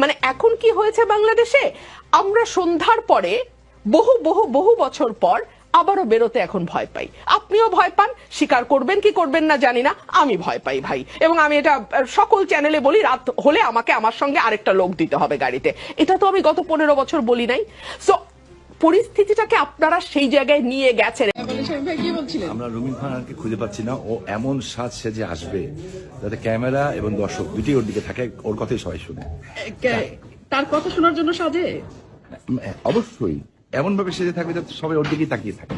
মানে এখন কি হয়েছে বাংলাদেশে, আমরা সন্ধ্যার পরে বহু বহু বহু বছর পর আবারও বেরোতে এখন ভয় পাই। আপনিও ভয় পান, স্বীকার করবেন কি করবেন না জানি না, আমি ভয় পাই ভাই। এবং আমি এটা সকল চ্যানেলে বলি, রাত হলে আমাকে আমার সঙ্গে আরেকটা লোক দিতে হবে গাড়িতে। এটা তো আমি গত 15 বছর বলি নাই। সো পরিস্থিতিটাকে আপনারা সেই জায়গায় নিয়ে গেছেন। আমরা রুমিন ফারহানকে খুঁজে পাচ্ছি না। ও এমন সাজ সেজে আসবে যাতে ক্যামেরা এবং দর্শক দুটি ওর দিকে থাকে, ওর কথাই সবাই শুনে। তার কথা শোনার জন্য সাজে? অবশ্যই এমন ভাবে সেজে থাকবে যাতে সবাই ওর দিকেই তাকিয়ে থাকে।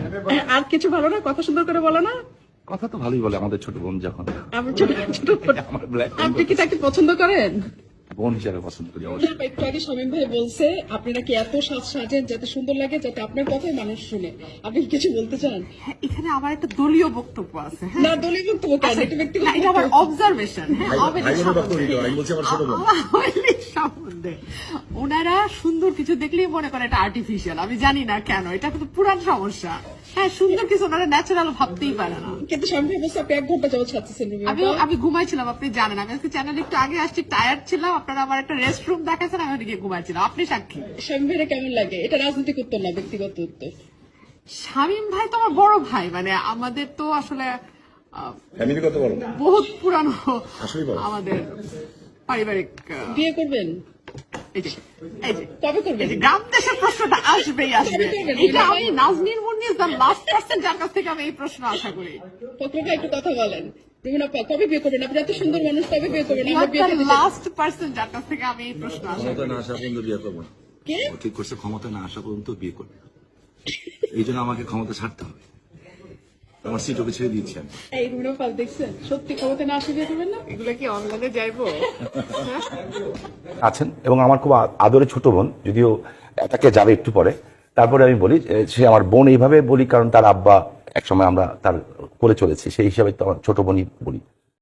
আর কিছু ভালো না? কথা সুন্দর করে বলো না? কথা তো ভালোই বলে আমাদের ছোট বোন যখন। আমি ছোট আপনি কি তাকে পছন্দ করেন? বোন হিসাবে পছন্দ করি অবশ্যই। একটু আগে শামীম ভাই বলছে আপনি নাকি এত সাজেন যাতে সুন্দর লাগে, যাতে আপনার কথাই মানুষ শুনে। আপনি কি কিছু বলতে চান? হ্যাঁ, এখানে আমার একটা দলীয় বক্তব্য আছে। না, দলীয় বক্তব্য কেন? এটা ব্যক্তিগত এটা আমার অবজারভেশন। সম্বন্ধে ওনারা সুন্দর কিছু দেখলেই মনে করে এটা আর্টিফিশিয়াল। আমি জানি না কেন, এটা কিন্তু পুরান সমস্যা। হ্যাঁ, সুন্দর কিছু ওনারা ন্যাচারাল ভাবতেই পারে না। কিন্তু শামীম ভাই বলছে আপনি 1 ঘন্টা যাবত ছাড়তেছেন। আমি ঘুমাইছিলাম, আপনি জানেন। আমি আজকে চ্যানেলে একটু আগে আসছি, টায়ার্ড ছিলাম। আপনারা আমার একটা রেস্ট রুম দেখাচ্ছেন, আমি ওদিকে ঘুমাইছিলাম। আপনি সাক্ষী। শামীম ভাইয়ের কেমন লাগে? এটা রাজনৈতিক উত্তর না, ব্যক্তিগত উত্তর। শামীম ভাই তো আমার বড় ভাই, মানে আমাদের তো আসলে বহুত পুরানো আমাদের পারিবারিক। বিয়ে করবেন? কবে করবেন? গ্রাম দেশের প্রশ্নটা আসবেই আসবে। এটা আমি নাজনীন মুন্নিস দ্য লাস্ট পার্সন যার কাছ থেকে আমি এই প্রশ্ন আশা করি। পত্রকা একটু কথা বলেন। কবে বিয়ে করবেন? আপনি এত সুন্দর মানুষ, কবে বিয়ে করবেন? লাস্ট পার্সন যার কাছ থেকে আমি এই প্রশ্ন আশা করি। ক্ষমতা না আসা পর্যন্ত বিয়ে করবো না। কে ঠিক করছে? ক্ষমতা না আসা পর্যন্ত বিয়ে করবে। এই জন্য আমাকে ক্ষমতা ছাড়তে হবে। আমার সিট ওকে ছেড়ে দিচ্ছি আমি। এই রুমিনা পাল দেখছেন? সত্যি ক্ষমতা না আসে বিয়ে করবেন না? এগুলো কি অনলাইনে যাইবো? আছেন এবং আমার খুব আদরের ছোট বোন, যদিও তাকে যাবে একটু পরে। তারপরে আমি বলি সে আমার বোন এইভাবে বলি কারণ তার আব্বা একসময় আমরা তার কোলে চলেছি, সেই হিসাবে তো আমার ছোট বোনই বলি।